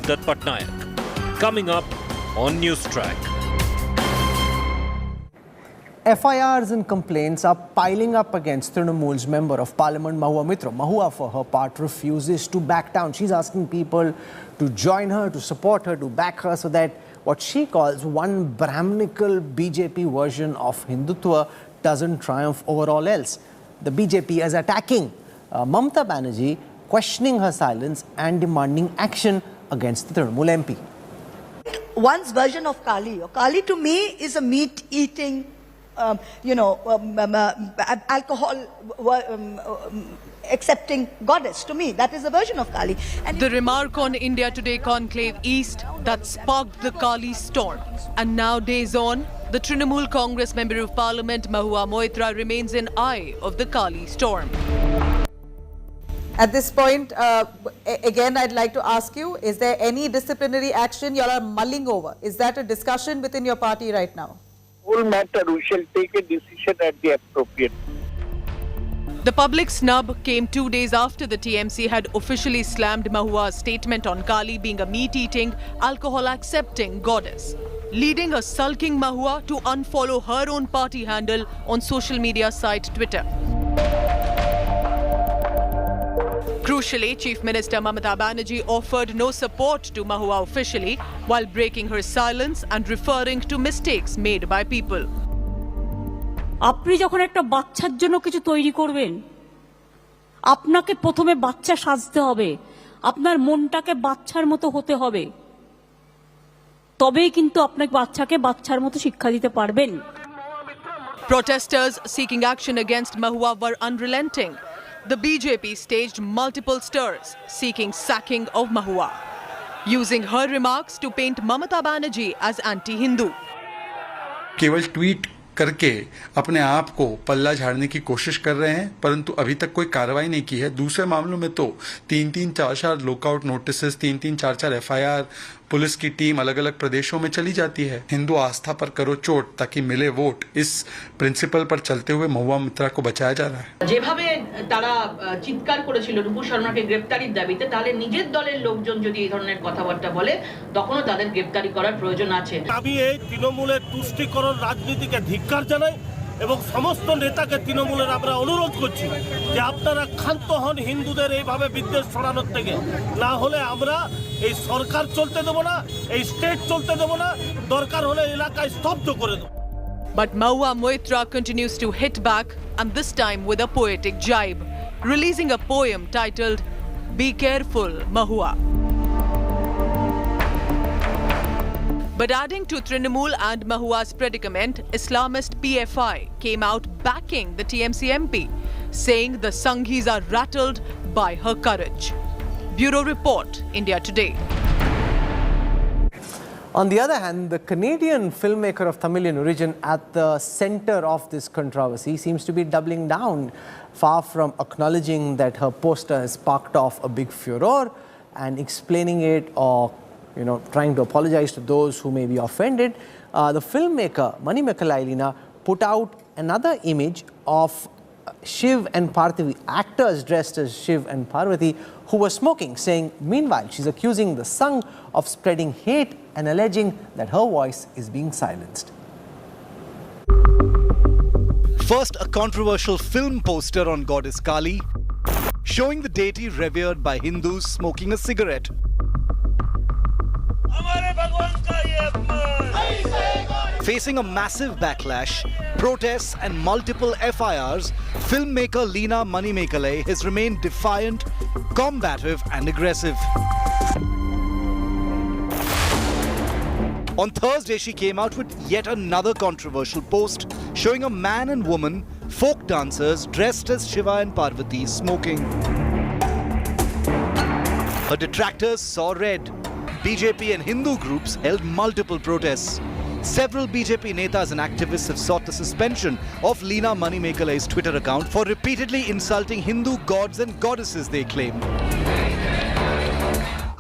Devdutt Pattanaik. Coming up on Newstrack. FIRs and complaints are piling up against Trinamool's Member of Parliament Mahua Mitra. Mahua, for her part, refuses to back down. She's asking people to join her, to support her, to back her so that what she calls one Brahminical BJP version of Hindutva doesn't triumph over all else. The BJP is attacking Mamata Banerjee, questioning her silence and demanding action against the Trinamool MP. One's version of Kaali. Kaali to me is a meat-eating, alcohol accepting goddess. To me, that is a version of Kaali. And the remark on India Today Conclave East that sparked the Kaali storm. And now, days on, the Trinamool Congress Member of Parliament Mahua Moitra remains in eye of the Kaali storm. At this point, again, I'd like to ask you, is there any disciplinary action you are mulling over? Is that a discussion within your party right now? Whole matter, we shall take a decision at the appropriate. The public snub came 2 days after the TMC had officially slammed Mahua's statement on Kaali being a meat-eating, alcohol-accepting goddess, leading a sulking Mahua to unfollow her own party handle on social media site Twitter. Crucially, Chief Minister Mamata Banerjee offered no support to Mahua officially, while breaking her silence and referring to mistakes made by people. আপনি যখন একটা বাচ্চার জন্য কিছু তৈরি করবেন, আপনাকে প্রথমে বাচ্চা সাজতে হবে, আপনার মনটাকে বাচ্চার মতো হতে হবে, তবেই কিন্তু আপনাকে বাচ্চাকে বাচ্চার মতো শিক্ষা দিতে পারবেন। Protesters seeking action against Mahua were unrelenting. The BJP staged multiple stirs seeking sacking of Mahua, using her remarks to paint Mamata Banerjee as anti-Hindu. केवल ट्वीट करके अपने आप को पल्ला झाड़ने की कोशिश कर रहे हैं, परंतु अभी तक कोई कार्रवाई नहीं की है। दूसरे मामलों में तो 3-3, 4-4 लुकआउट नोटिसेस, 3-3, 4-4 FIR, पुलिस की टीम अलग अलग प्रदेशों में चली जाती है। हिंदू आस्था पर करो चोट ताकि मिले वोट, इस प्रिंसिपल पर चलते हुए महुआ मित्रा को बचाया जा रहा है। যেভাবে তারা চিৎকার করেছিল রূপু শর্মাকে গ্রেফতারির দাবিতে, তাহলে নিজের দলের লোকজন যদি এই ধরনের কথাবার্তা বলে, তখনও তাদের গ্রেফতারি করার প্রয়োজন আছে। আমি এই তৃণমূলের তুষ্টিকরণ রাজনীতিকে ধিক্কার জানাই এবং সমস্ত নেতাকে তৃণমূলের আমরা অনুরোধ করছি যে আপনারা ক্ষান্ত হন হিন্দুদের এইভাবে বিদ্বেষ ছড়ানোর থেকে, না হলে আমরা এই সরকার চলতে দেব না, এই স্টেট চলতে দেব না, দরকার হলে এলাকায় স্তব্ধ করে দেব। But Mahua Moitra continues to hit back, and this time with a poetic jibe, releasing a poem titled "Be Careful, Mahua." But adding to Trinamool and Mahua's predicament, Islamist PFI came out backing the TMC MP, saying the Sanghis are rattled by her courage. Bureau Report, India Today. On the other hand, the Canadian filmmaker of Tamilian origin at the center of this controversy seems to be doubling down, far from acknowledging that her poster has sparked off a big furore and explaining it or trying to apologize to those who may be offended. The filmmaker Manimekka Lailina put out another image of Shiv and Parvati, actors dressed as Shiv and Parvati, who were smoking, saying, meanwhile, she's accusing the Sangh of spreading hate and alleging that her voice is being silenced. First, a controversial film poster on goddess Kaali, showing the deity revered by Hindus smoking a cigarette. Facing a massive backlash, protests and multiple FIRs, filmmaker Leena Manimekale has remained defiant, combative and aggressive. On Thursday, she came out with yet another controversial post showing a man and woman, folk dancers dressed as Shiva and Parvati, smoking. Her detractors saw red. BJP and Hindu groups held multiple protests. Several BJP netas and activists have sought the suspension of Leena Manimekale's Twitter account for repeatedly insulting Hindu gods and goddesses, they claim.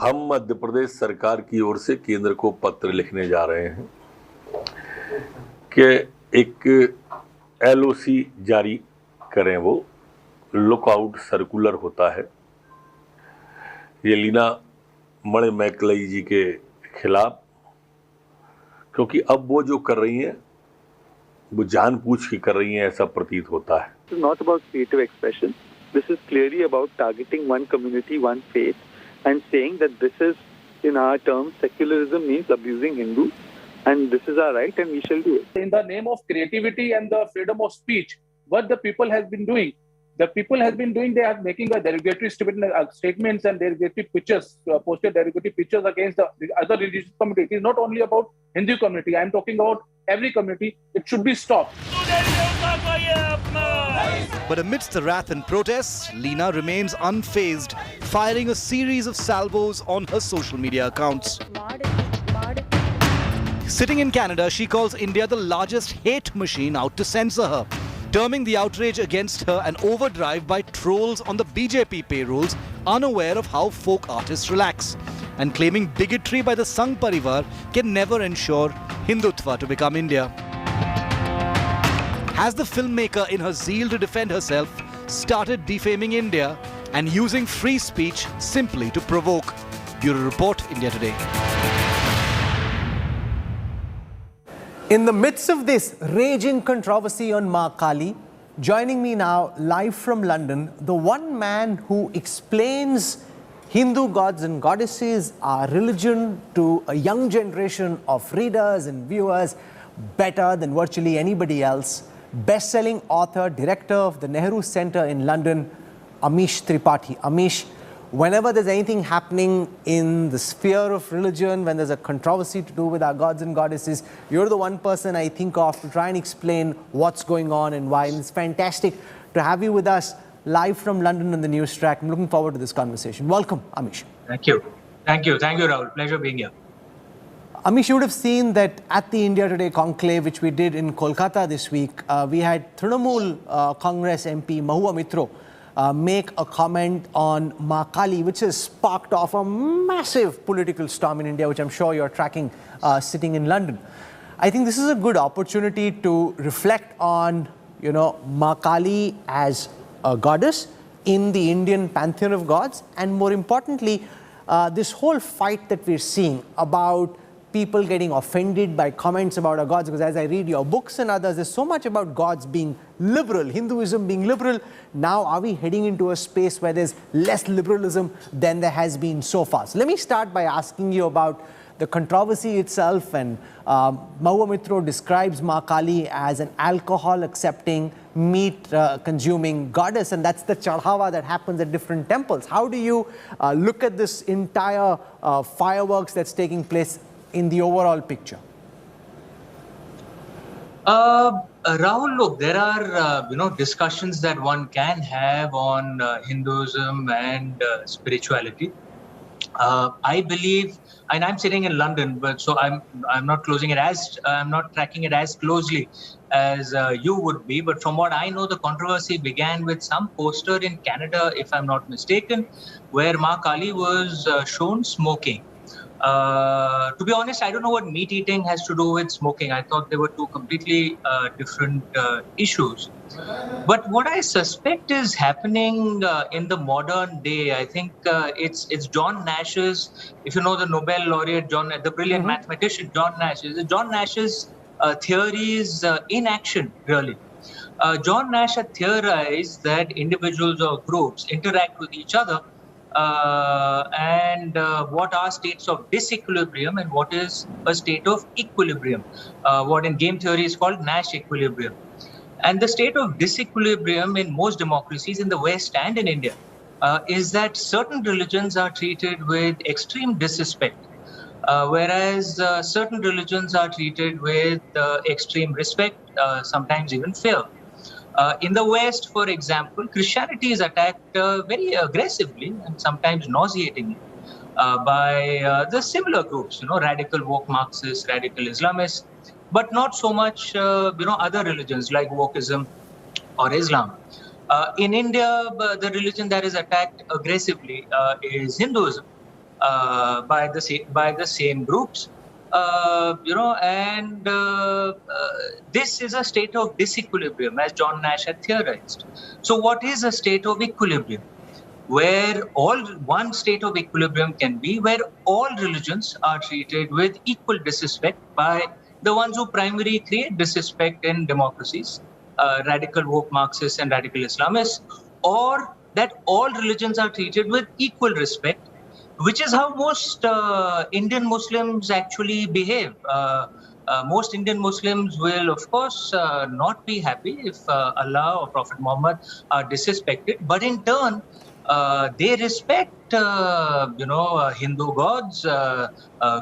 हम मध्य प्रदेश सरकार की ओर से केंद्र को पत्र लिखने जा रहे हैं कि एक LOC जारी करें। वो लुकआउट सर्कुलर होता है। ये लीना मणि मैकलई जी के खिलाफ, क्योंकि अब वो जो कर रही हैं वो जानबूझ के कर रही हैं, ऐसा प्रतीत होता है. This is not about creative expression. This is clearly about targeting one community, one faith, and saying that this is, in our terms, secularism means abusing Hindus, and this is our right, and we shall do it. In the name of creativity and the freedom of speech, what the people has been doing, they are making a derogatory statements and derogatory pictures, posted derogatory pictures against the other religious community. It is not only about Hindu community. I am talking about every community. It should be stopped. But amidst the wrath and protests, Leena remains unfazed, firing a series of salvos on her social media accounts. Sitting in Canada, she calls India the largest hate machine out to censor her, terming the outrage against her an overdrive by trolls on the BJP payrolls, unaware of how folk artists relax, and claiming bigotry by the Sangh Parivar can never ensure Hindutva to become India. Has the filmmaker, in her zeal to defend herself, started defaming India and using free speech simply to provoke? Bureau Report, India Today. In the midst of this raging controversy on Ma Kaali, joining me now live from London, the one man who explains Hindu gods and goddesses, our religion, to a young generation of readers and viewers better than virtually anybody else. Best-selling author, director of the Nehru Centre in London, Amish Tripathi. Amish, whenever there's anything happening in the sphere of religion, when there's a controversy to do with our gods and goddesses, you're the one person I think of to try and explain what's going on and why. And it's fantastic to have you with us live from London on the Newstrack. I'm looking forward to this conversation. Welcome, Amish. Thank you. Thank you, Rahul. Pleasure being here. Amish, you would have seen that at the India Today conclave, which we did in Kolkata this week, we had Trinamool Congress MP Mahua Mitro make a comment on Ma Kaali, which has sparked off a massive political storm in India, which I'm sure you're tracking sitting in London. I think this is a good opportunity to reflect on, Ma Kaali as a goddess in the Indian pantheon of gods, and more importantly, this whole fight that we're seeing about people getting offended by comments about our gods, because as I read your books and others, there's so much about gods being liberal, Hinduism being liberal. Now, are we heading into a space where there's less liberalism than there has been so far? So let me start by asking you about the controversy itself. And Mahua Mitro describes Ma Kaali as an alcohol-accepting, meat-consuming goddess, and that's the chadhawa that happens at different temples. How do you look at this entire fireworks that's taking place in the overall picture? Rahul, look, there are discussions that one can have on Hinduism and spirituality. I believe, and I'm sitting in London, but so I'm not tracking it as closely as you would be. But from what I know, the controversy began with some poster in Canada, if I'm not mistaken, where Ma Kaali was shown smoking. To be honest, I don't know what meat eating has to do with smoking. I thought they were two completely different issues. But what I suspect is happening in the modern day, I think it's John Nash's, if you know the Nobel laureate, the brilliant mathematician John Nash's theories in action, really. John Nash had theorized that individuals or groups interact with each other and what are states of disequilibrium and what is a state of equilibrium, what in game theory is called Nash equilibrium. And the state of disequilibrium in most democracies in the West and in India is that certain religions are treated with extreme disrespect, whereas certain religions are treated with extreme respect, sometimes even fear. In the West, for example, Christianity is attacked very aggressively and sometimes nauseatingly by the similar groups, radical woke Marxists, radical Islamists, but not so much, other religions like wokeism or Islam. In India, the religion that is attacked aggressively is Hinduism by the same groups. This is a state of disequilibrium, as John Nash had theorized. So what is a state of equilibrium? where one state of equilibrium can be where all religions are treated with equal disrespect by the ones who primarily create disrespect in democracies, radical woke Marxists and radical Islamists, or that all religions are treated with equal respect, which is how most Indian Muslims actually behave. Most Indian Muslims will, of course, not be happy if Allah or Prophet Muhammad are disrespected, but in turn, they respect, Hindu gods,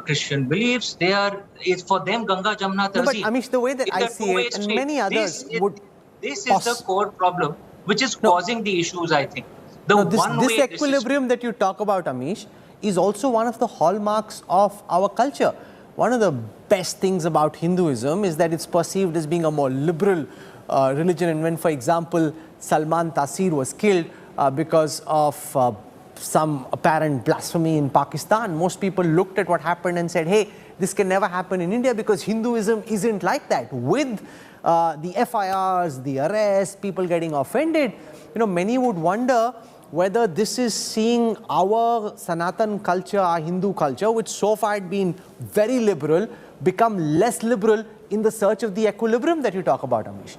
Christian beliefs. It's for them Ganga, Jamna, No, but Tarzi. Amish, the way that It's I a see two-way it, and street. many others would... This is the core problem which is causing the issues, I think. This equilibrium that you talk about, Amish, is also one of the hallmarks of our culture. One of the best things about Hinduism is that it's perceived as being a more liberal religion. And when, for example, Salman Taseer was killed because of some apparent blasphemy in Pakistan, most people looked at what happened and said, hey, this can never happen in India because Hinduism isn't like that. With the FIRs, the arrests, people getting offended, many would wonder whether this is seeing our Sanatan culture, our Hindu culture, which so far had been very liberal, become less liberal in the search of the equilibrium that you talk about, Amish.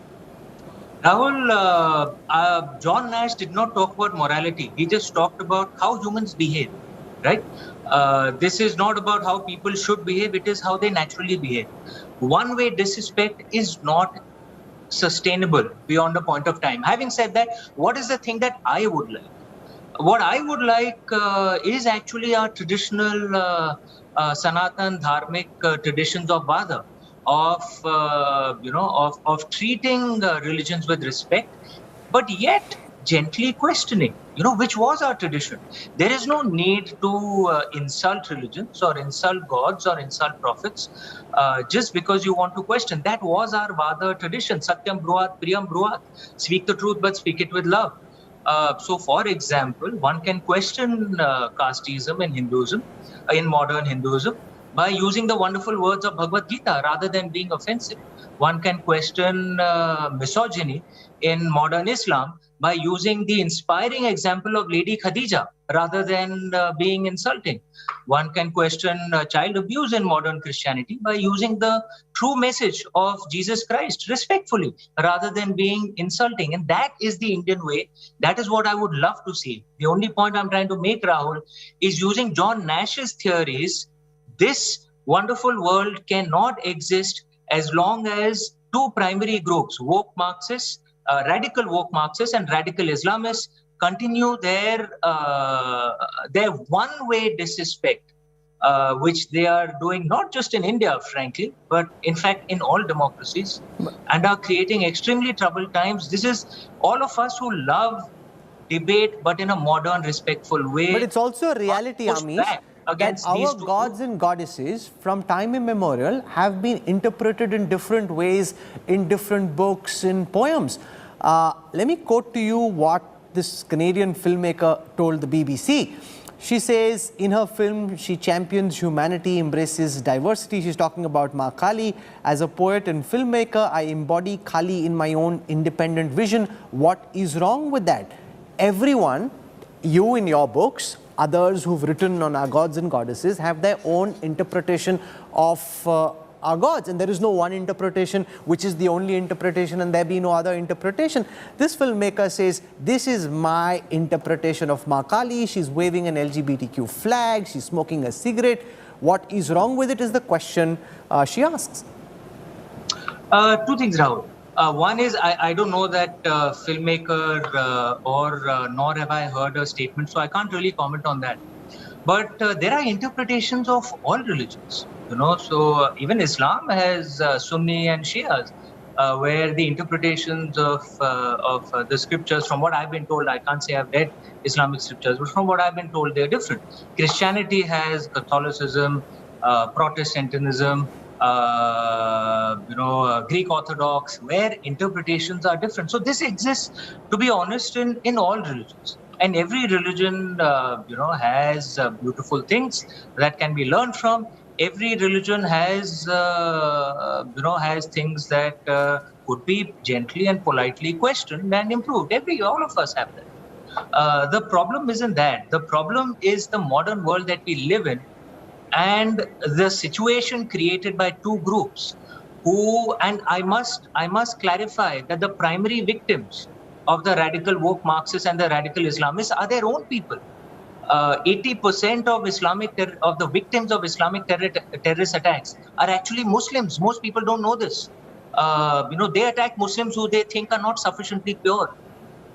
Rahul, John Nash did not talk about morality. He just talked about how humans behave, right? This is not about how people should behave. It is how they naturally behave. One-way disrespect is not sustainable beyond a point of time. Having said that, what is the thing that I would like? What I would like is actually our traditional Sanatan Dharmic traditions of Vada, of treating religions with respect, but yet gently questioning, which was our tradition. There is no need to insult religions or insult gods or insult prophets just because you want to question. That was our Vada tradition. Satyam Bruhat, Priyam Bruhat. Speak the truth, but speak it with love. So, for example, one can question casteism in Hinduism, in modern Hinduism, by using the wonderful words of Bhagavad Gita rather than being offensive. One can question misogyny in modern Islam by using the inspiring example of Lady Khadija rather than being insulting. One can question child abuse in modern Christianity by using the true message of Jesus Christ respectfully rather than being insulting. And that is the Indian way. That is what I would love to see. The only point I'm trying to make, Rahul, is using John Nash's theories. This wonderful world cannot exist as long as two primary groups, woke Marxists, radical woke Marxists and radical Islamists, continue their one-way disrespect, which they are doing not just in India, frankly, but in fact in all democracies, and are creating extremely troubled times. This is all of us who love debate, but in a modern, respectful way. But it's also a reality, Amish, that our gods and goddesses from time immemorial have been interpreted in different ways, in different books, in poems. Let me quote to you what this Canadian filmmaker told the BBC. She says in her film, she champions humanity, embraces diversity. She's talking about Ma Kaali. As a poet and filmmaker, I embody Kaali in my own independent vision. What is wrong with that? Everyone, you in your books, others who've written on our gods and goddesses have their own interpretation of our gods, and there is no one interpretation which is the only interpretation and there be no other interpretation. This filmmaker says, this is my interpretation of Ma Kaali. She's waving an LGBTQ flag, she's smoking a cigarette. What is wrong with it is the question she asks. Two things, Rahul. One is, I don't know that filmmaker nor have I heard a statement, so I can't really comment on that. But there are interpretations of all religions, so even Islam has Sunni and Shias, where the interpretations of the scriptures, from what I've been told, I can't say I've read Islamic scriptures, but from what I've been told, they're different. Christianity has Catholicism, Protestantism, Greek Orthodox, where interpretations are different. So this exists, to be honest, in all religions. And every religion, has beautiful things that can be learned from. Every religion has, has things that could be gently and politely questioned and improved. All of us have that. The problem isn't that. The problem is the modern world that we live in and the situation created by two groups who, and I must clarify that the primary victims of the radical woke Marxists and the radical Islamists are their own people. 80% of the victims of Islamic terrorist attacks are actually Muslims. Most people don't know this. They attack Muslims who they think are not sufficiently pure.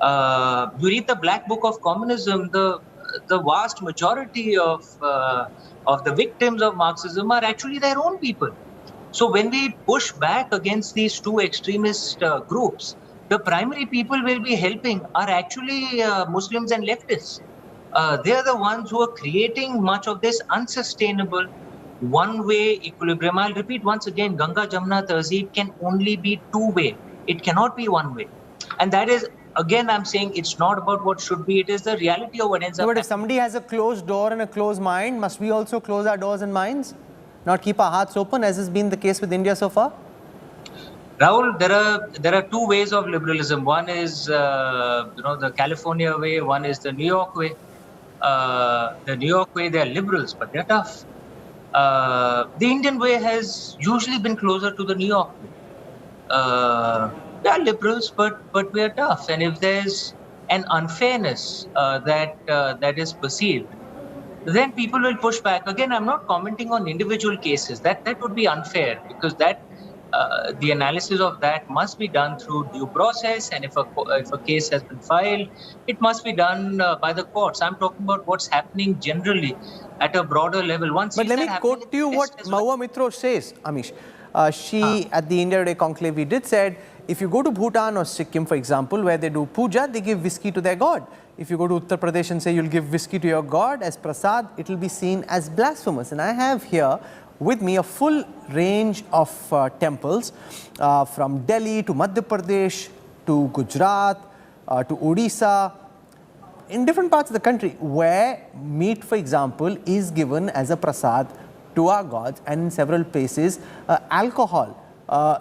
You read the Black Book of Communism, the vast majority of the victims of Marxism are actually their own people. So when we push back against these two extremist groups, the primary people we'll be helping are actually Muslims and leftists. They are the ones who are creating much of this unsustainable one-way equilibrium. I'll repeat once again, Ganga Jamuna Tehzeeb can only be two-way. It cannot be one-way. And that is, again, I'm saying it's not about what should be, it is the reality of what ends up But if somebody has a closed door and a closed mind, must we also close our doors and minds? Not keep our hearts open, as has been the case with India so far? Rahul, there are two ways of liberalism. One is, the California way. One is the New York way. The New York way, they're liberals, but they're tough. The Indian way has usually been closer to the New York way. They are liberals, but we are tough. And if there's an unfairness that is perceived, then people will push back. Again, I'm not commenting on individual cases. That would be unfair, because the analysis of that must be done through due process, and if a case has been filed, it must be done by the courts. I'm talking about what's happening generally at a broader level. But let me quote to you what Mahua Mitro says, Amish. She, at the India Today conclave, we did said, if you go to Bhutan or Sikkim, for example, where they do puja, they give whiskey to their god. If you go to Uttar Pradesh and say you'll give whiskey to your god as prasad, it will be seen as blasphemous. And I have here with me a full range of temples from Delhi to Madhya Pradesh to Gujarat to Odisha, in different parts of the country, where meat, for example, is given as a prasad to our gods, and in several places alcohol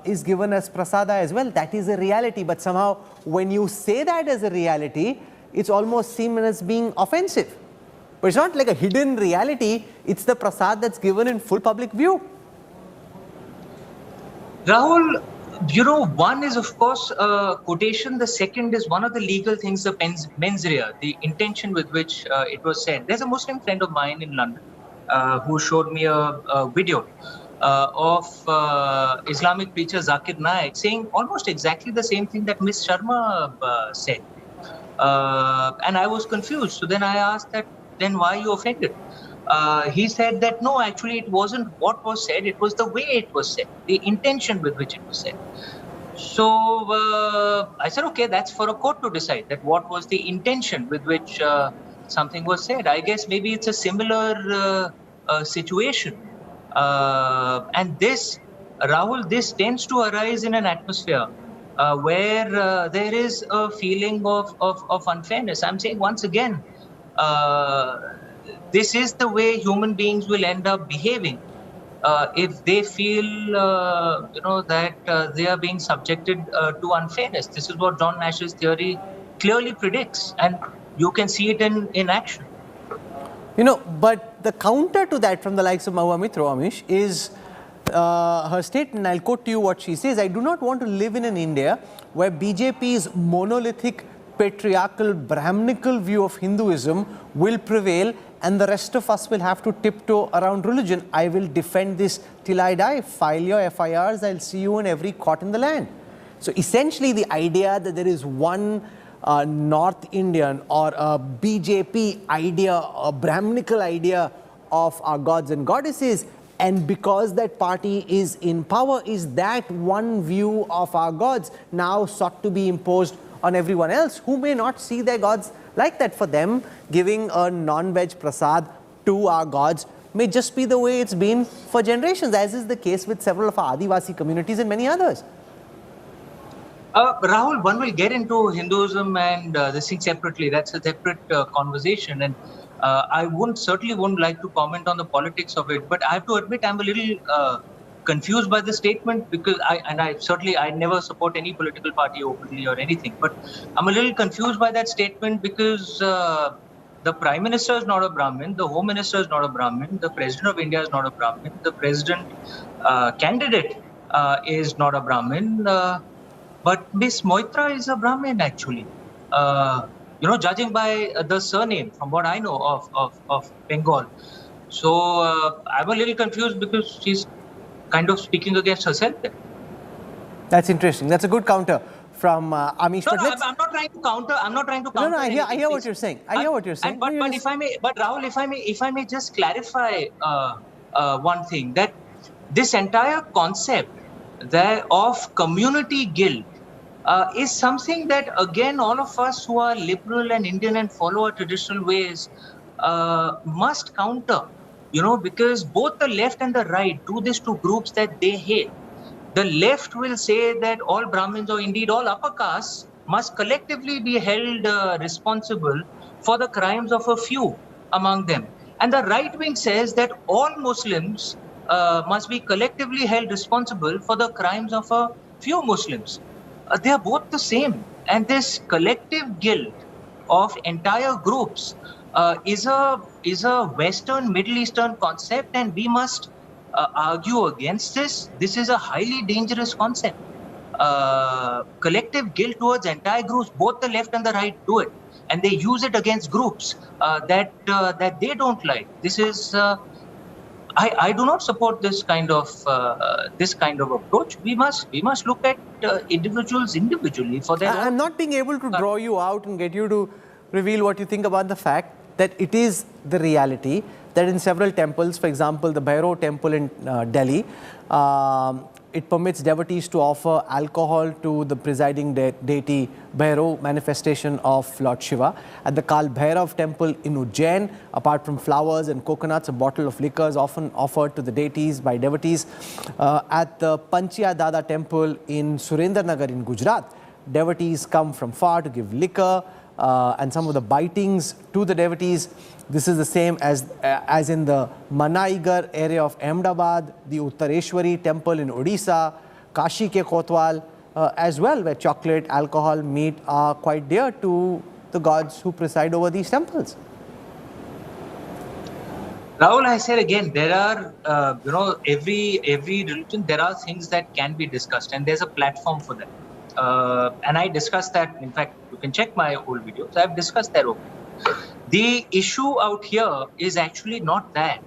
is given as prasada as well. That is a reality, but somehow when you say that as a reality, it's almost seen as being offensive. But it's not like a hidden reality, it's the prasad that's given in full public view. Rahul, one is of course quotation. The second is one of the legal things, the mens rea, the intention with which it was said. There's a Muslim friend of mine in London who showed me a video of Islamic preacher Zakir Naik saying almost exactly the same thing that Ms. Sharma said. And I was confused. So then I asked that, then why are you offended? He said that no, actually it wasn't what was said, it was the way it was said, the intention with which it was said. So I said, okay, that's for a court to decide, that what was the intention with which something was said. I guess maybe it's a similar situation. And this, Rahul, this tends to arise in an atmosphere where there is a feeling of unfairness. I'm saying once again, this is the way human beings will end up behaving if they feel, that they are being subjected to unfairness. This is what John Nash's theory clearly predicts, and you can see it in action. But the counter to that from the likes of Mahua Mitro, Amish, is her statement. I'll quote to you what she says. I do not want to live in an India where BJP's monolithic, patriarchal, Brahminical view of Hinduism will prevail and the rest of us will have to tiptoe around religion. I will defend this till I die. File your FIRs. I'll see you in every court in the land. So essentially the idea that there is one North Indian or a BJP idea, a Brahminical idea of our gods and goddesses, and because that party is in power, is that one view of our gods now sought to be imposed on everyone else who may not see their gods like that. For them, giving a non-veg prasad to our gods may just be the way it's been for generations, as is the case with several of our Adivasi communities and many others. Rahul, one will get into Hinduism and this thing separately. That's a separate conversation, and I certainly wouldn't like to comment on the politics of it. But I have to admit, I'm a little confused by the statement because I never support any political party openly or anything, but I'm a little confused by that statement because the Prime Minister is not a Brahmin, the Home Minister is not a Brahmin, the President of India is not a Brahmin, the President candidate is not a Brahmin, but Miss Moitra is a Brahmin actually. Judging by the surname, from what I know of Bengal. So I'm a little confused because she's kind of speaking against herself there. That's interesting. That's a good counter from Amish. No, I'm not trying to counter. I'm not trying to counter. No, I hear what you're saying. I hear what you're saying. But if I may, Rahul, if I may just clarify one thing, that this entire concept of community guilt is something that, again, all of us who are liberal and Indian and follow our traditional ways must counter, because both the left and the right do this to groups that they hate. The left will say that all Brahmins or indeed all upper castes must collectively be held responsible for the crimes of a few among them. And the right wing says that all Muslims must be collectively held responsible for the crimes of a few Muslims. They are both the same. And this collective guilt of entire groups is a Western, Middle Eastern concept, and we must argue against this. This is a highly dangerous concept. Collective guilt towards entire groups, both the left and the right do it, and they use it against groups that they don't like. This is I do not support this kind of approach. We must look at individuals individually for their. I'm not being able to draw you out and get you to reveal what you think about the fact that it is the reality that in several temples, for example, the Bhairav temple in Delhi, it permits devotees to offer alcohol to the presiding deity Bhairav, manifestation of Lord Shiva. At the Kaali Bhairav temple in Ujjain, apart from flowers and coconuts, a bottle of liquor is often offered to the deities by devotees. At the Panchya Dada temple in Surendranagar in Gujarat, devotees come from far to give liquor and some of the bitings to the devotees. This is the same as in the Manaigarh area of Ahmedabad, the Uttareshwari temple in Odisha, Kashi ke Kotwal as well, where chocolate, alcohol, meat are quite dear to the gods who preside over these temples. Rahul, I said again, there are, every religion, there are things that can be discussed, and there's a platform for them. And I discussed that. In fact, you can check my old videos. I've discussed that openly. The issue out here is actually not that.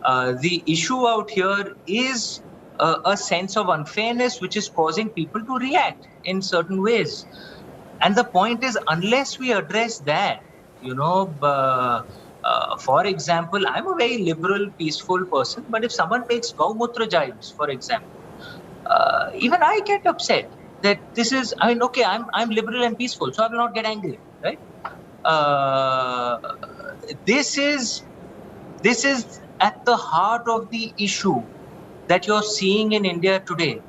The issue out here is a sense of unfairness which is causing people to react in certain ways. And the point is, unless we address that, for example, I'm a very liberal, peaceful person, but if someone makes Gaumutra jibes, for example, even I get upset that this is, okay, I'm liberal and peaceful, so I will not get angry, right? This is at the heart of the issue that you're seeing in India today,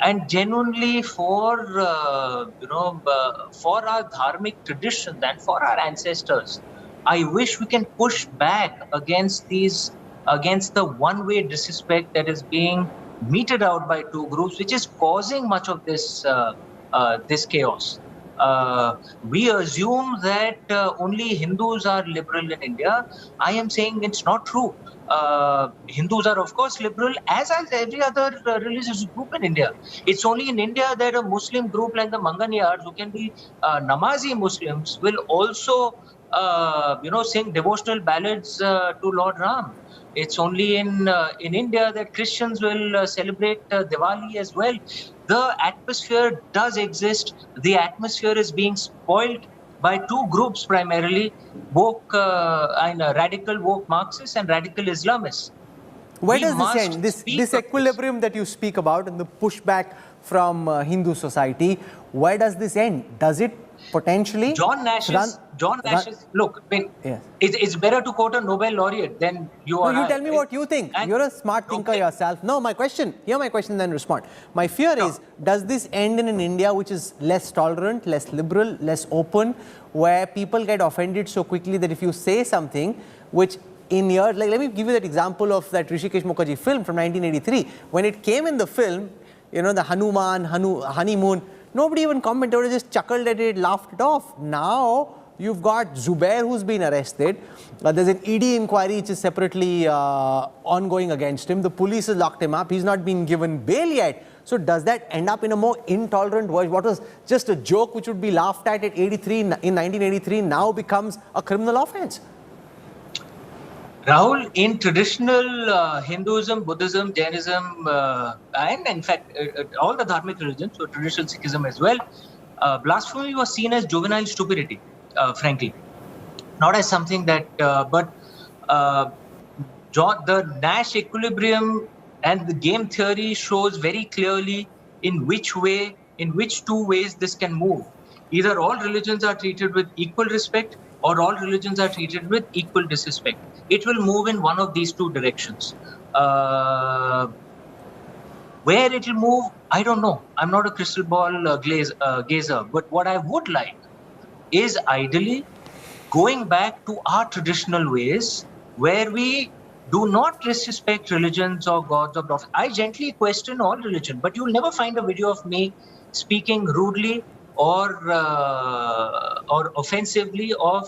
and genuinely for our dharmic traditions and for our ancestors, I wish we can push back against the one-way disrespect that is being meted out by two groups, which is causing much of this chaos. We assume that only Hindus are liberal in India. I am saying it's not true. Hindus are, of course, liberal, as every other religious group in India. It's only in India that a Muslim group like the Manganiyars, who can be Namazi Muslims, will also sing devotional ballads to Lord Ram. It's only in India that Christians will celebrate Diwali as well. The atmosphere does exist. The atmosphere is being spoiled by two groups primarily, woke radical woke Marxists and radical Islamists. Where does this end? This equilibrium that you speak about and the pushback from Hindu society, where does this end? Does it potentially John Nash's look, yes. It's better to quote a Nobel laureate than you or you tell me what you think. You're a smart thinker yourself. No, hear my question, then respond. My fear is, does this end in an India which is less tolerant, less liberal, less open, where people get offended so quickly that if you say something which in years, like let me give you that example of that Rishikesh Mukherjee film from 1983. When it came in the film, you know, the honeymoon, nobody even commented, everybody just chuckled at it, laughed it off. Now, you've got Zubair who's been arrested. There's an ED inquiry which is separately ongoing against him. The police has locked him up. He's not been given bail yet. So does that end up in a more intolerant world? What was just a joke which would be laughed at 83 in 1983 now becomes a criminal offense? Rahul, in traditional Hinduism, Buddhism, Jainism, and in fact all the dharmic religions, so traditional Sikhism as well, blasphemy was seen as juvenile stupidity, frankly, not as something that. But the Nash equilibrium and the game theory shows very clearly in which two ways this can move. Either all religions are treated with equal respect, or all religions are treated with equal disrespect. It will move in one of these two directions. Where it will move, I don't know. I'm not a crystal ball gazer. But what I would like is ideally going back to our traditional ways where we do not disrespect religions or gods or prophets. I gently question all religion, but you'll never find a video of me speaking rudely or offensively of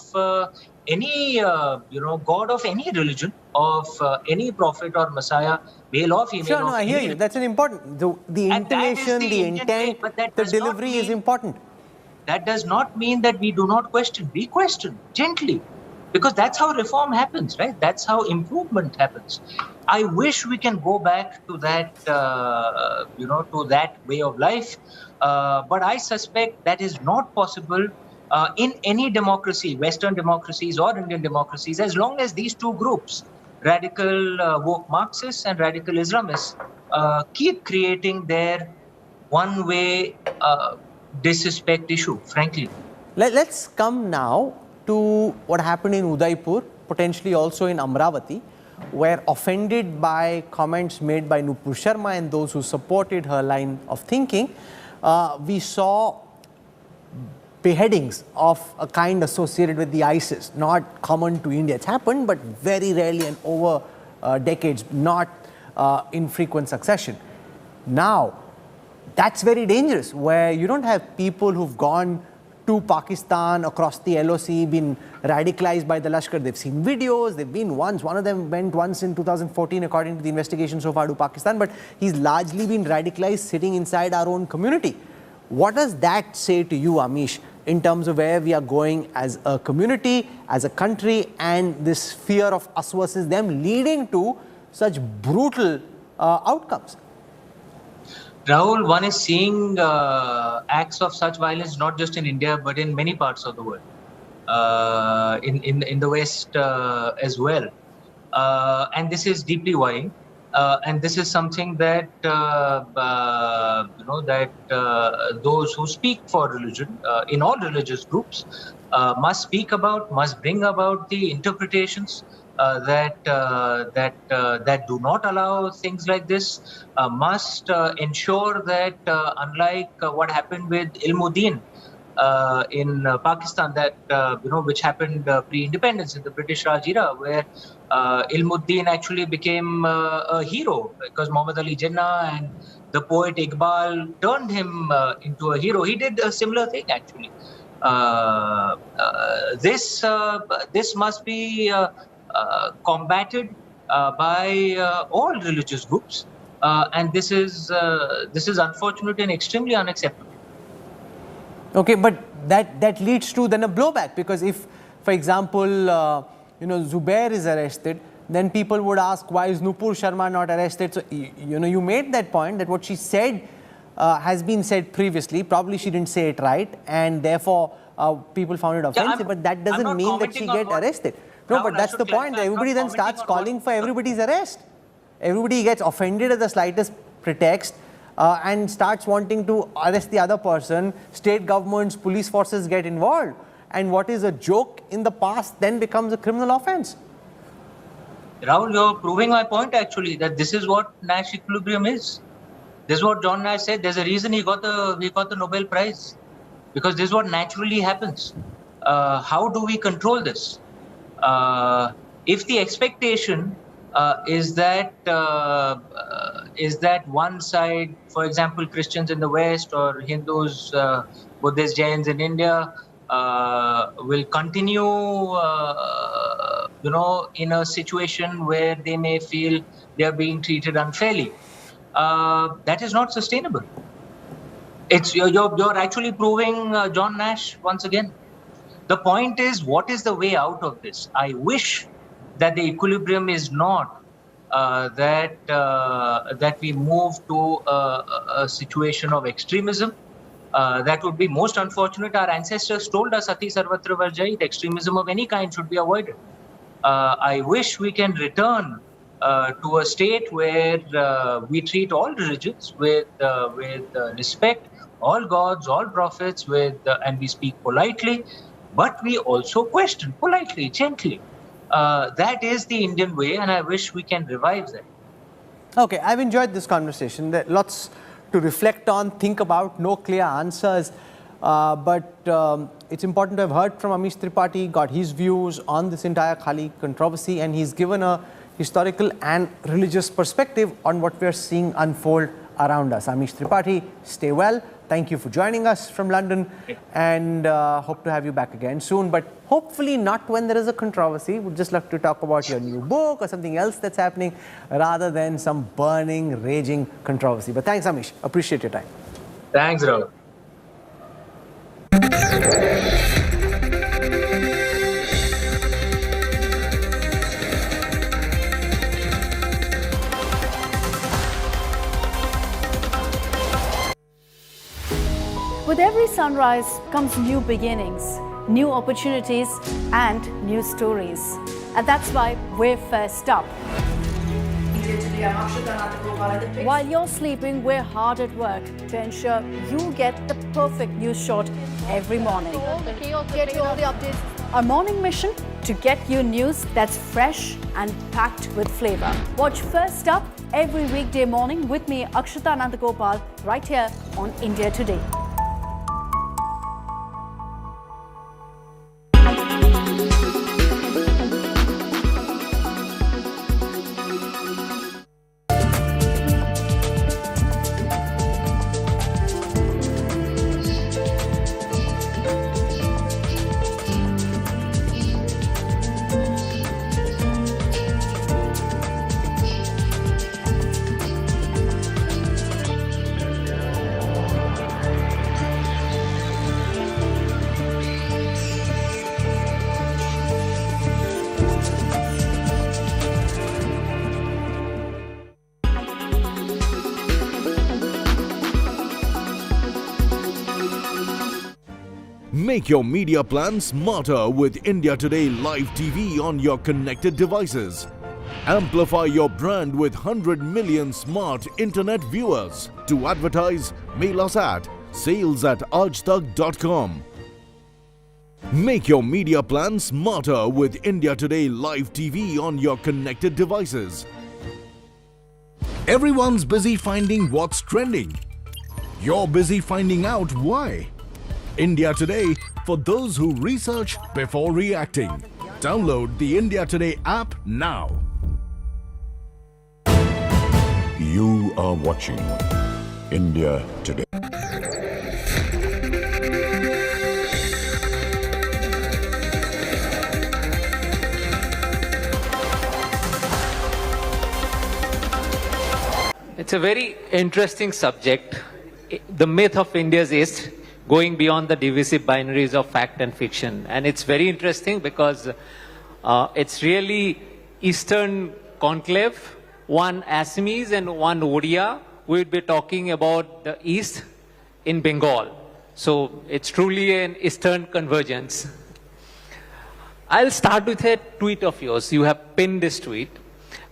any god of any religion, of any prophet or messiah, male or female. Sure, no, I hear you. That's an important. The intonation, the intent, the delivery is important. That does not mean that we do not question. We question gently, because that's how reform happens, right? That's how improvement happens. I wish we can go back to that, to that way of life. But I suspect that is not possible in any democracy, Western democracies or Indian democracies, as long as these two groups, radical woke Marxists and radical Islamists, keep creating their one-way disrespect issue, frankly. Let's come now to what happened in Udaipur, potentially also in Amravati, where offended by comments made by Nupur Sharma and those who supported her line of thinking, we saw beheadings of a kind associated with the ISIS, not common to India. It's happened, but very rarely and over decades, not in frequent succession. Now, that's very dangerous, where you don't have people who've gone to Pakistan across the LOC, been radicalized by the Lashkar. They've seen videos, they've been once. One of them went once in 2014, according to the investigation so far, to Pakistan, but he's largely been radicalized sitting inside our own community. What does that say to you, Amish, in terms of where we are going as a community, as a country, and this fear of us versus them leading to such brutal outcomes? Rahul, one is seeing acts of such violence not just in India but in many parts of the world, in the West as well, and this is deeply worrying. And this is something that those who speak for religion in all religious groups must speak about, must bring about the interpretations that do not allow things like this, must ensure that unlike what happened with Ilmuddin in Pakistan, that which happened pre-independence in the British Raj era, where Ilmuddin actually became a hero because Muhammad Ali Jinnah and the poet Iqbal turned him into a hero. He did a similar thing actually. This must be combated by all religious groups, and this is unfortunate and extremely unacceptable. Okay, but that leads to then a blowback, because if, for example, Zubair is arrested, then people would ask, why is Nupur Sharma not arrested? So, you made that point that what she said has been said previously. Probably she didn't say it right, and therefore people found it offensive. But that doesn't mean that she get arrested. No, but that's the point. Everybody then starts calling for everybody's arrest. Everybody gets offended at the slightest pretext and starts wanting to arrest the other person. State governments, police forces get involved. And what is a joke in the past then becomes a criminal offense. Rahul, you're proving my point actually, that this is what Nash equilibrium is. This is what John Nash said. There's a reason he got the Nobel Prize, because this is what naturally happens. How do we control this? if the expectation is that one side, for example, Christians in the West or Hindus, Buddhists, Jains in India, will continue, in a situation where they may feel they are being treated unfairly, that is not sustainable. You're actually proving John Nash once again. The point is, what is the way out of this? I wish that the equilibrium is not that we move to a situation of extremism. That would be most unfortunate. Our ancestors told us, Ati Sarvatra Varjait, extremism of any kind should be avoided. I wish we can return to a state where we treat all religions with respect, all gods, all prophets, and we speak politely, but we also question politely, gently. That is the Indian way, and I wish we can revive that. Okay, I've enjoyed this conversation. There are lots to reflect on, think about, no clear answers. But it's important to have heard from Amish Tripathi, got his views on this entire Kaali controversy, and he's given a historical and religious perspective on what we're seeing unfold around us. Amish Tripathi, stay well. Thank you for joining us from London, and hope to have you back again soon, but hopefully not when there is a controversy. We'd just love to talk about your new book or something else that's happening rather than some burning, raging controversy. But thanks, Amish. Appreciate your time. Thanks, Rahul. With every sunrise comes new beginnings, new opportunities and new stories. And that's why we're first up. While you're sleeping, we're hard at work to ensure you get the perfect news shot every morning. Get you all the updates. Our morning mission, to get you news that's fresh and packed with flavor. Watch First Up every weekday morning with me, Akshata Nandagopal, right here on India Today. Make your media plan smarter with India Today Live TV on your connected devices. Amplify your brand with 100 million smart internet viewers. To advertise, mail us at sales@aajtak.com. Make your media plan smarter with India Today Live TV on your connected devices. Everyone's busy finding what's trending. You're busy finding out why. India Today, for those who research before reacting. Download the India Today app now. You are watching India Today. It's a very interesting subject. The myth of India's East, going beyond the divisive binaries of fact and fiction. And it's very interesting because it's really Eastern conclave, one Assamese and one Odia. We'll be talking about the East in Bengal. So it's truly an Eastern convergence. I'll start with a tweet of yours. You have pinned this tweet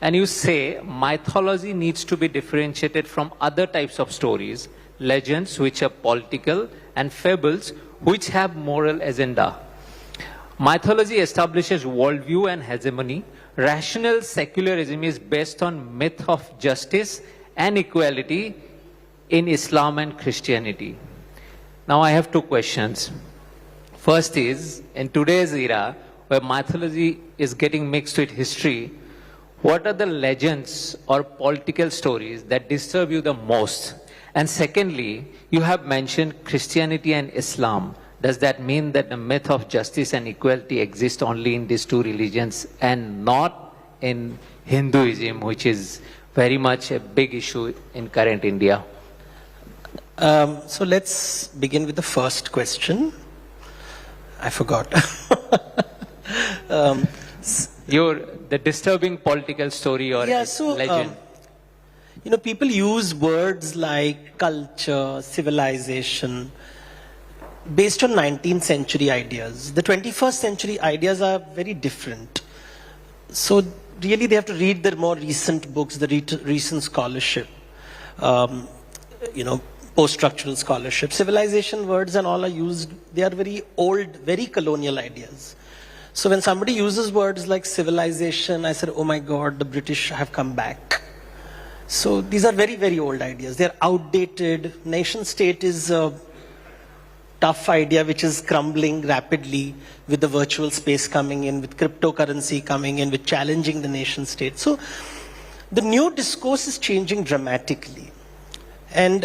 and you say mythology needs to be differentiated from other types of stories, legends which are political, and fables which have moral agenda. Mythology establishes worldview and hegemony. Rational secularism is based on myth of justice and equality in Islam and Christianity. Now I have two questions. First is, in today's era, where mythology is getting mixed with history, what are the legends or political stories that disturb you the most? And secondly, you have mentioned Christianity and Islam. Does that mean that the myth of justice and equality exists only in these two religions and not in Hinduism, which is very much a big issue in current India? So let's begin with the first question. I forgot. The disturbing political story or legend. People use words like culture, civilization, based on 19th century ideas. The 21st century ideas are very different. So really they have to read the more recent books, the recent scholarship, post-structural scholarship. Civilization words and all are used, they are very old, very colonial ideas. So when somebody uses words like civilization, I said, oh my God, the British have come back. So these are very, very old ideas. They're outdated. Nation state is a tough idea which is crumbling rapidly with the virtual space coming in, with cryptocurrency coming in, with challenging the nation state. So the new discourse is changing dramatically. And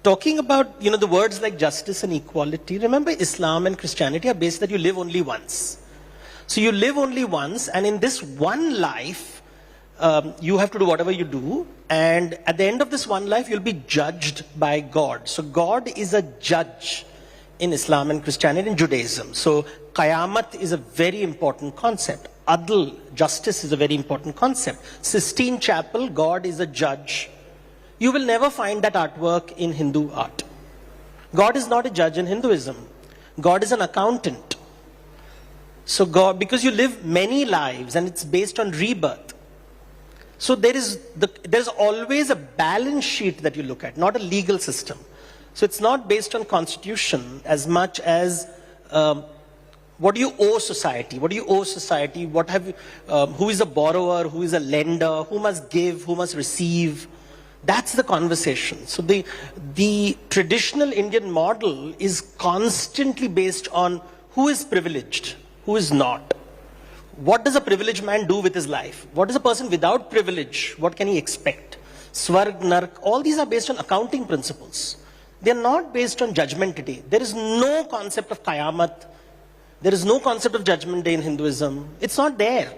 talking about, the words like justice and equality, remember Islam and Christianity are based that you live only once. So you live only once, and in this one life, you have to do whatever you do, and at the end of this one life, you'll be judged by God. So God is a judge in Islam and Christianity and Judaism. So Qayamat is a very important concept. Adl, justice, is a very important concept. Sistine Chapel, God is a judge. You will never find that artwork in Hindu art. God is not a judge in Hinduism. God is an accountant. So God, because you live many lives and it's based on rebirth. So there's always a balance sheet that you look at, not a legal system. So it's not based on constitution as much as what do you owe society? What do you owe society? Who is a borrower? Who is a lender? Who must give? Who must receive? That's the conversation. So the traditional Indian model is constantly based on who is privileged, who is not. What does a privileged man do with his life? What does a person without privilege, what can he expect? Swarg, Nark, all these are based on accounting principles. They are not based on judgment day. There is no concept of Qayamat. There is no concept of judgment day in Hinduism. It's not there.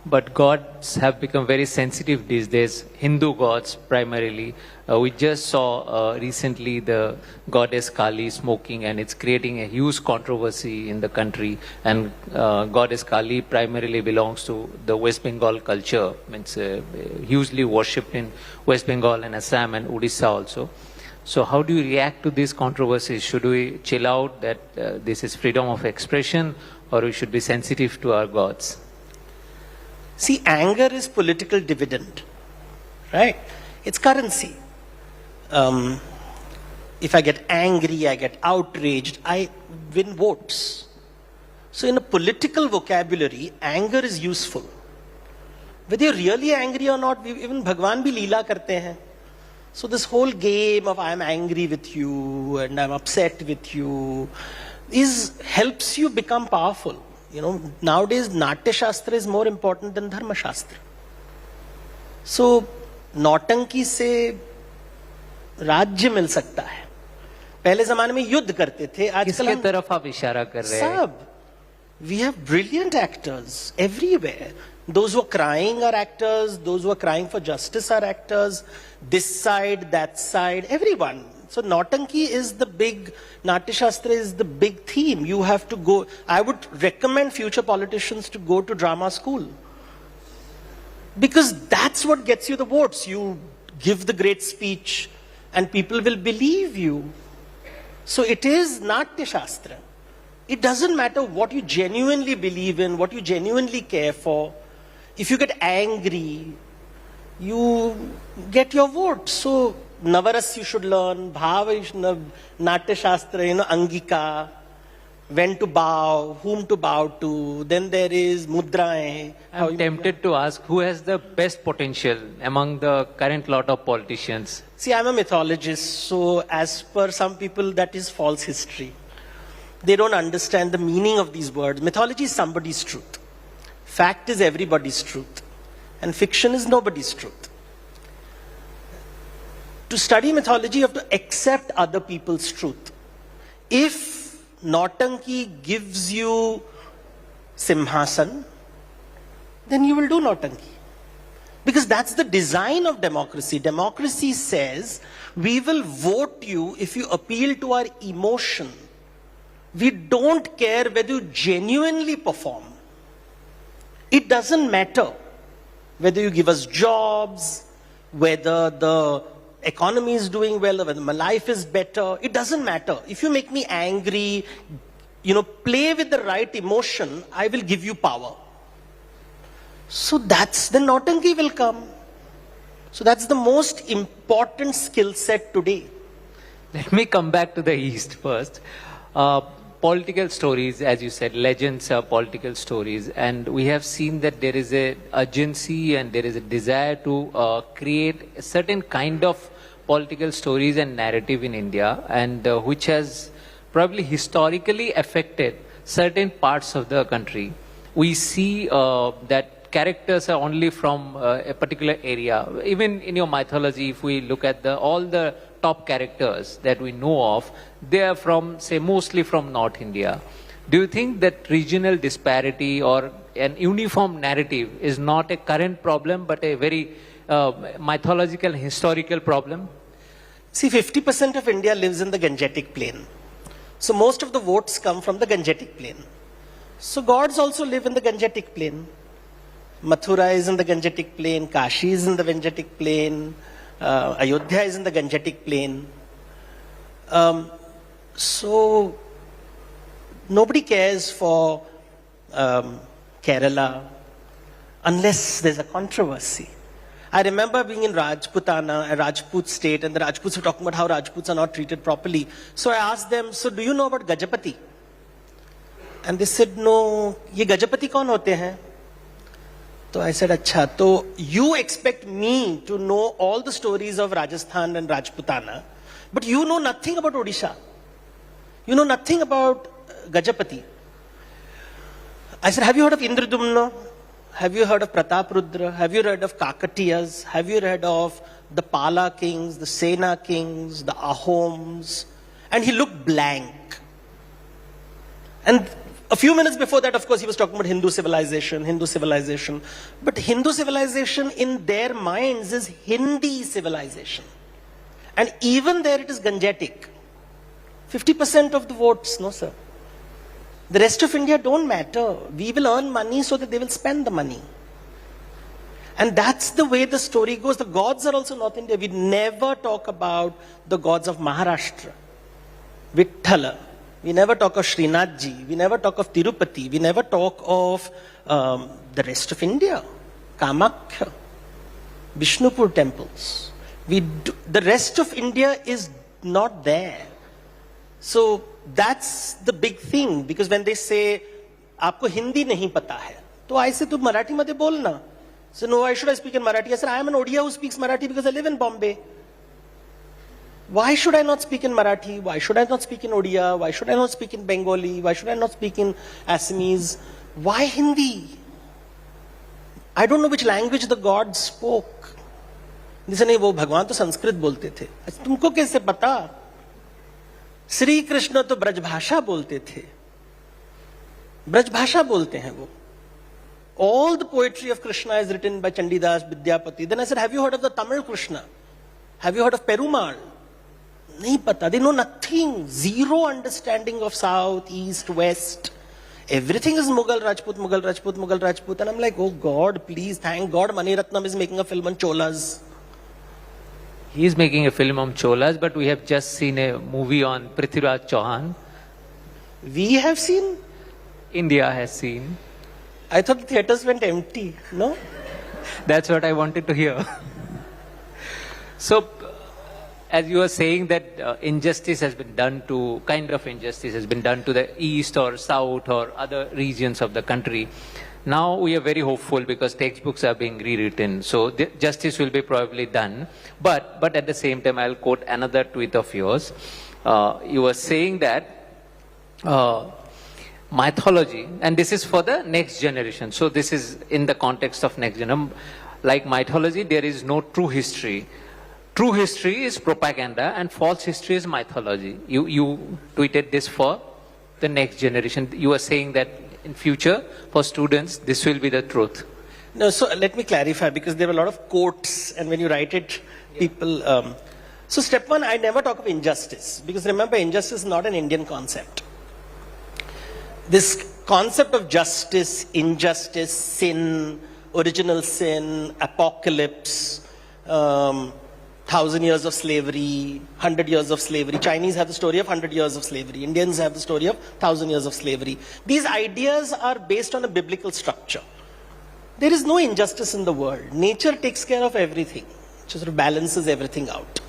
But gods have become very sensitive these days, Hindu gods primarily. We just saw recently the goddess Kaali smoking, and it's creating a huge controversy in the country. And goddess Kaali primarily belongs to the West Bengal culture. It's hugely worshipped in West Bengal and Assam and Odisha also. So how do you react to these controversies? Should we chill out that this is freedom of expression, or we should be sensitive to our gods? See, anger is political dividend, right? It's currency. If I get angry, I get outraged, I win votes. So in a political vocabulary, anger is useful. Whether you're really angry or not, even Bhagwan bhi leela karte hain. So this whole game of I'm angry with you and I'm upset with you helps you become powerful. Nowadays, Natya Shastra is more important than Dharma Shastra. So, नौटंकी से राज्य मिल सकता है. पहले ज़माने में युद्ध करते थे. आजकल किसके तरफ आप इशारा कर रहे हैं? सब. We have brilliant actors everywhere. Those who are crying are actors. Those who are crying for justice are actors. This side, that side, everyone. So Nautanki is the big, Natya Shastra is the big theme. You have to go, I would recommend future politicians to go to drama school. Because that's what gets you the votes. You give the great speech and people will believe you. So it is Natya Shastra. It doesn't matter what you genuinely believe in, what you genuinely care for. If you get angry, you get your vote. So Navaras you should learn, Bhava, Natya Shastra, Angika, when to bow, whom to bow to. Then there is Mudraएं. I'm tempted to ask, who has the best potential among the current lot of politicians? See, I'm a mythologist, so as per some people, that is false history. They don't understand the meaning of these words. Mythology is somebody's truth. Fact is everybody's truth. And fiction is nobody's truth. To study mythology, you have to accept other people's truth. If Nautanki gives you Simhasan, then you will do Nautanki. Because that's the design of democracy. Democracy says, we will vote you if you appeal to our emotion. We don't care whether you genuinely perform. It doesn't matter whether you give us jobs, whether the economy is doing well, whether my life is better. It doesn't matter. If you make me angry, play with the right emotion, I will give you power. So that's the Nautanki will come. So that's the most important skill set today. Let me come back to the East first. Political stories, as you said, legends are political stories, and we have seen that there is a urgency and there is a desire to create a certain kind of political stories and narrative in India, and which has probably historically affected certain parts of the country. We see that characters are only from a particular area. Even in your mythology, if we look at all the top characters that we know of, they are from, say, mostly from North India. Do you think that regional disparity or an uniform narrative is not a current problem, but a very mythological, historical problem? See, 50% of India lives in the Gangetic Plain. So most of the votes come from the Gangetic Plain. So gods also live in the Gangetic Plain. Mathura is in the Gangetic Plain, Kashi is in the Gangetic Plain, Ayodhya is in the Gangetic Plain. So nobody cares for Kerala unless there's a controversy. I remember being in Rajputana, a Rajput state, and the Rajputs were talking about how Rajputs are not treated properly. So I asked them, so do you know about Gajapati? And they said, no, ye Gajapati kaun hote hain? So I said, acha, so you expect me to know all the stories of Rajasthan and Rajputana, but you know nothing about Odisha. You know nothing about Gajapati. I said, have you heard of Indradumna? Have you heard of Prataprudra? Have you heard of Kakatiyas? Have you heard of the Pala kings, the Sena kings, the Ahoms? And he looked blank. And a few minutes before that, of course, he was talking about Hindu civilization, Hindu civilization. But Hindu civilization in their minds is Hindi civilization. And even there it is Gangetic. 50% of the votes, no sir. The rest of India don't matter. We will earn money so that they will spend the money. And that's the way the story goes. The gods are also North India. We never talk about the gods of Maharashtra. Vithala. We never talk of Srinathji. We never talk of Tirupati. We never talk of the rest of India. Kamakhya. Vishnupur temples. The rest of India is not there. So that's the big thing. Because when they say, aapko Hindi nahi pata hai, to I say, tu Marathi madhe bolna. So no, why should I speak in Marathi? I said, I am an Odia who speaks Marathi because I live in Bombay. Why should I not speak in Marathi? Why should I not speak in Odia? Why should I not speak in Bengali? Why should I not speak in Assamese? Why Hindi? I don't know which language the gods spoke. They said, nahi, wo Bhagwan to Sanskrit bolte the. Tumko kaise pata? Sri Krishna to Braj Bhasha bolte the. Braj Bhasha bolte hain wo. All the poetry of Krishna is written by Chandidas, Vidyapati. Then I said, have you heard of the Tamil Krishna? Have you heard of Perumal? Nahi pata. They know nothing. Zero understanding of South, East, West. Everything is Mughal Rajput, Mughal Rajput, Mughal Rajput. And I'm like, oh God, please, thank God Mani Ratnam is making a film on Cholas. He is making a film on Cholas, but we have just seen a movie on Prithviraj Chauhan. We have seen? India has seen. I thought the theatres went empty, no? That's what I wanted to hear. So, as you were saying that injustice has been done to, kind of injustice has been done to the east or south or other regions of the country. Now we are very hopeful because textbooks are being rewritten. So justice will be probably done. But at the same time, I'll quote another tweet of yours. You were saying that mythology, and this is for the next generation. So this is in the context of next generation. Like mythology, there is no true history. True history is propaganda and false history is mythology. You tweeted this for the next generation. You are saying that in future, for students, this will be the truth. No, so let me clarify, because there are a lot of quotes, and when you write it, people... So step one, I never talk of injustice, because remember, injustice is not an Indian concept. This concept of justice, injustice, sin, original sin, apocalypse, 1,000 years of slavery, 100 years of slavery. Chinese have the story of 100 years of slavery. Indians have the story of 1,000 years of slavery. These ideas are based on a biblical structure. There is no injustice in the world. Nature takes care of everything. It sort of balances everything out.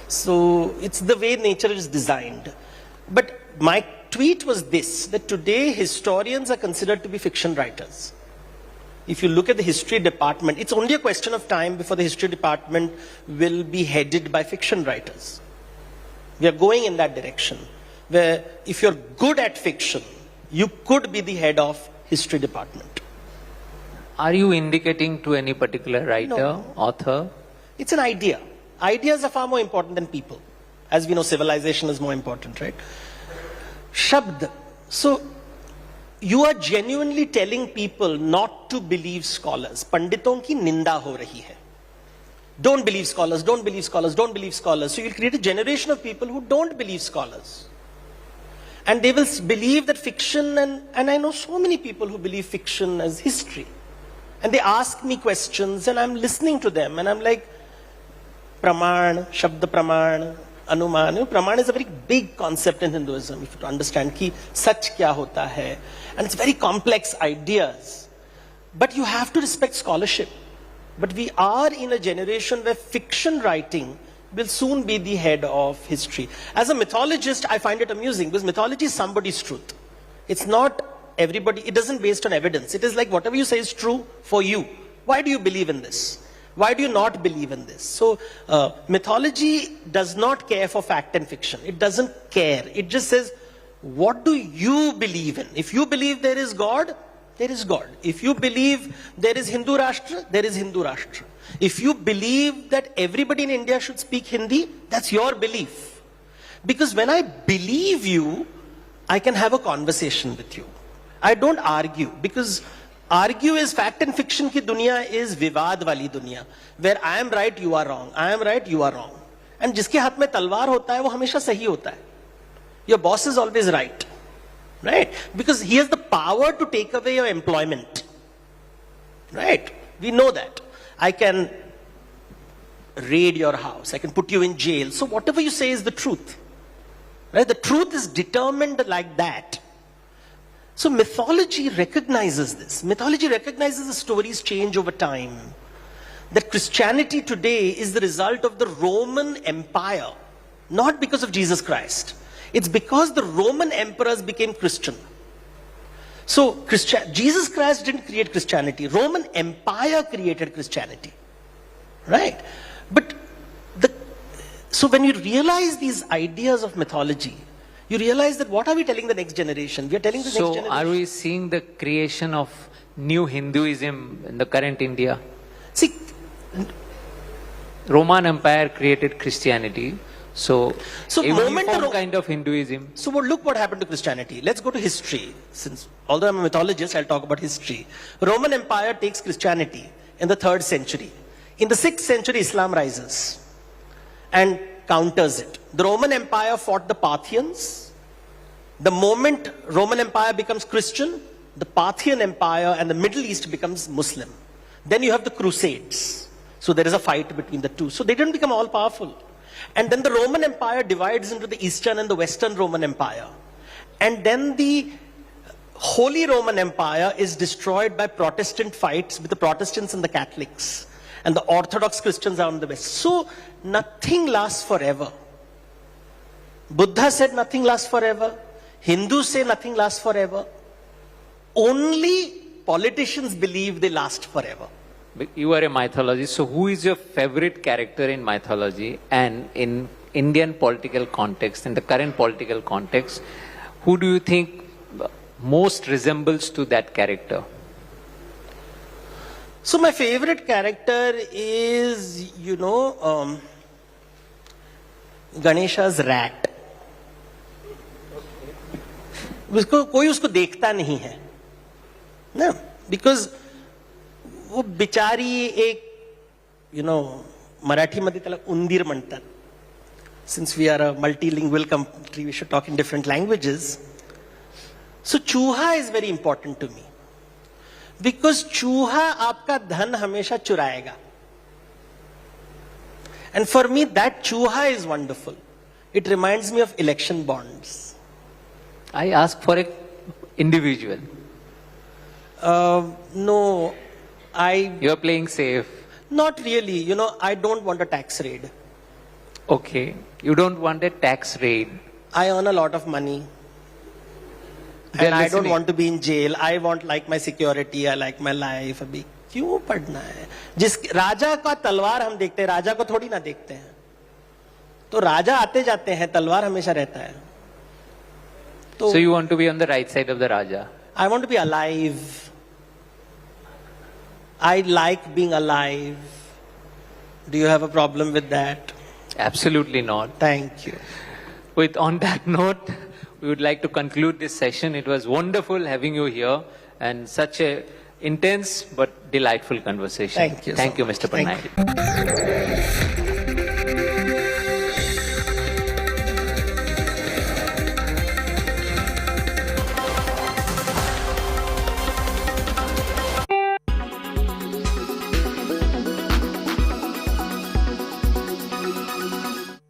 So it's the way nature is designed. But my tweet was this, that today historians are considered to be fiction writers. If you look at the history department, it's only a question of time before the history department will be headed by fiction writers. We are going in that direction, where if you're good at fiction, you could be the head of history department. Are you indicating to any particular writer, No. author? It's an idea. Ideas are far more important than people. As we know, civilization is more important, right? Shabd. So, you are genuinely telling people not to believe scholars. Panditon ki ninda ho rahi hai. Don't believe scholars, don't believe scholars, don't believe scholars. So you'll create a generation of people who don't believe scholars. And they will believe that fiction, and I know so many people who believe fiction as history. And they ask me questions and I'm listening to them and I'm like, Praman, Shabd Praman, Anuman. You know, Praman is a very big concept in Hinduism, if you to understand ki sach kya hota hai. And it's very complex ideas. But you have to respect scholarship. But we are in a generation where fiction writing will soon be the head of history. As a mythologist, I find it amusing because mythology is somebody's truth. It's not everybody, it doesn't based on evidence. It is like whatever you say is true for you. Why do you believe in this? Why do you not believe in this? So mythology does not care for fact and fiction. It doesn't care. It just says, what do you believe in? If you believe there is God, there is God. If you believe there is Hindu Rashtra, there is Hindu Rashtra. If you believe that everybody in India should speak Hindi, that's your belief. Because when I believe you, I can have a conversation with you. I don't argue, because argue is fact and fiction ki dunya is vivad wali dunya, where I am right, you are wrong. I am right, you are wrong. And jiske haath mein talwar hota hai, wo hamesha sahi hota hai. Your boss is always right. Right? Because he has the power to take away your employment. Right? We know that. I can raid your house. I can put you in jail. So whatever you say is the truth. Right? The truth is determined like that. So mythology recognizes this. Mythology recognizes the stories change over time. That Christianity today is the result of the Roman Empire. Not because of Jesus Christ. It's because the Roman emperors became Christian. So Jesus Christ didn't create Christianity. Roman Empire created Christianity. Right? But so when you realize these ideas of mythology, you realize that what are we telling the next generation? We are telling the next generation. So are we seeing the creation of new Hinduism in the current India? See, Roman Empire created Christianity. So a uniform kind of Hinduism. So look what happened to Christianity. Let's go to history. Since although I'm a mythologist, I'll talk about history. Roman Empire takes Christianity in the 3rd century. In the 6th century, Islam rises and counters it. The Roman Empire fought the Parthians. The moment Roman Empire becomes Christian, the Parthian Empire and the Middle East becomes Muslim. Then you have the Crusades. So there is a fight between the two. So they didn't become all powerful. And then the Roman Empire divides into the Eastern and the Western Roman Empire. And then the Holy Roman Empire is destroyed by Protestant fights with the Protestants and the Catholics. And the Orthodox Christians are on the West. So nothing lasts forever. Buddha said nothing lasts forever. Hindus say nothing lasts forever. Only politicians believe they last forever. You are a mythologist, so who is your favorite character in mythology and in Indian political context, in the current political context, who do you think most resembles to that character? So my favorite character is, Ganesha's rat. कोई उसको देखता नहीं है ना, because वो बिचारी एक मराठी मध्ये त्याला उंदीर म्हणतात. Since we are a multilingual country, we should talk in different languages. So चूहा is very important to me, because चूहा आपका धन हमेशा चुराएगा. And for me, that चूहा is wonderful. It reminds me of election bonds. I ask for an individual. No, You're playing safe. Not really. I don't want a tax raid. Okay. You don't want a tax raid. I earn a lot of money. They're And I don't listening. want to be in jail. I want like my security. I like my life. अभी क्यों पढ़ना है? जिस राजा का तलवार हम देखते हैं, राजा को थोड़ी ना देखते हैं. तो राजा आते जाते हैं, तलवार हमेशा रहता है. So you want to be on the right side of the Raja? I want to be alive. I like being alive. Do you have a problem with that? Absolutely not. Thank you. On that note, we would like to conclude this session. It was wonderful having you here and such a intense but delightful conversation. Thank you. Thank you, Mr. Patnaik.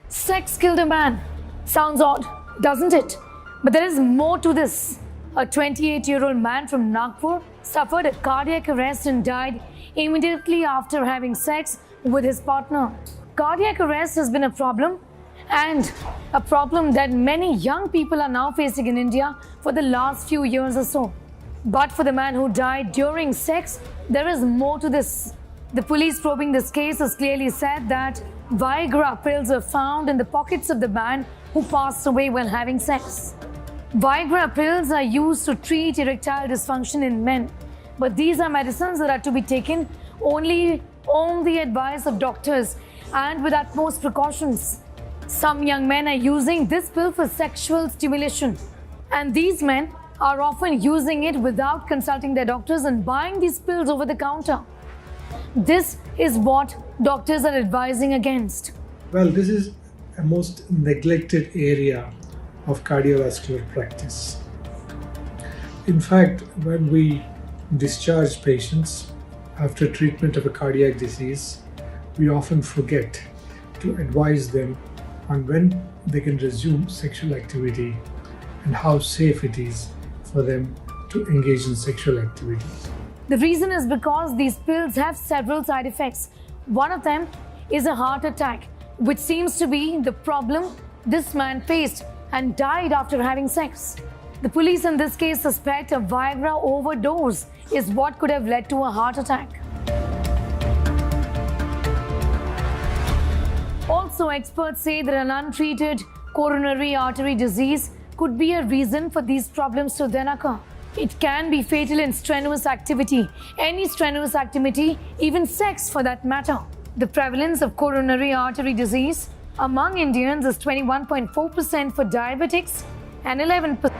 Sex killed a man. Sounds odd, doesn't it? But there is more to this. A 28-year-old man from Nagpur suffered a cardiac arrest and died immediately after having sex with his partner. Cardiac arrest has been a problem, and a problem that many young people are now facing in India for the last few years or so. But for the man who died during sex, there is more to this. The police probing this case has clearly said that Viagra pills were found in the pockets of the man who passed away while having sex. Viagra pills are used to treat erectile dysfunction in men, but these are medicines that are to be taken only on the advice of doctors and with utmost precautions. Some young men are using this pill for sexual stimulation, and these men are often using it without consulting their doctors and buying these pills over the counter. This is what doctors are advising against. Well, this is a most neglected area of cardiovascular practice. In fact, when we discharge patients after treatment of a cardiac disease, we often forget to advise them on when they can resume sexual activity and how safe it is for them to engage in sexual activities. The reason is because these pills have several side effects. One of them is a heart attack, which seems to be the problem this man faced and died after having sex. The police in this case suspect a Viagra overdose is what could have led to a heart attack. Also, experts say that an untreated coronary artery disease could be a reason for these problems to then occur. It can be fatal in strenuous activity, any strenuous activity, even sex for that matter. The prevalence of coronary artery disease among Indians is 21.4% for diabetics and 11%.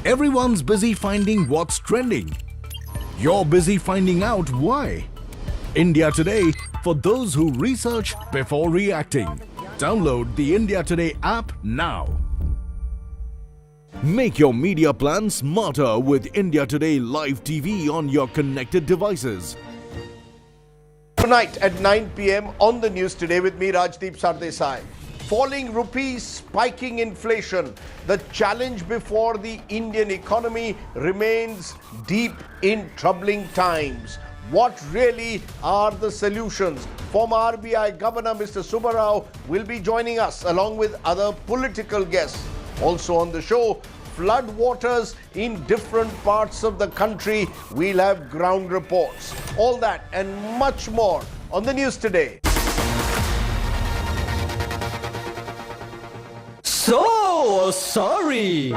Everyone's busy finding what's trending. You're busy finding out why. India Today, for those who research before reacting. Download the India Today app now. Make your media plan smarter with India Today live TV on your connected devices. Tonight at 9 p.m. on the news today with me, Rajdeep Sardesai. Falling rupees, spiking inflation. The challenge before the Indian economy remains deep in troubling times. What really are the solutions? Former RBI Governor Mr. Subbarao will be joining us along with other political guests. Also on the show, flood waters in different parts of the country. We'll have ground reports. All that and much more on the news today. So sorry.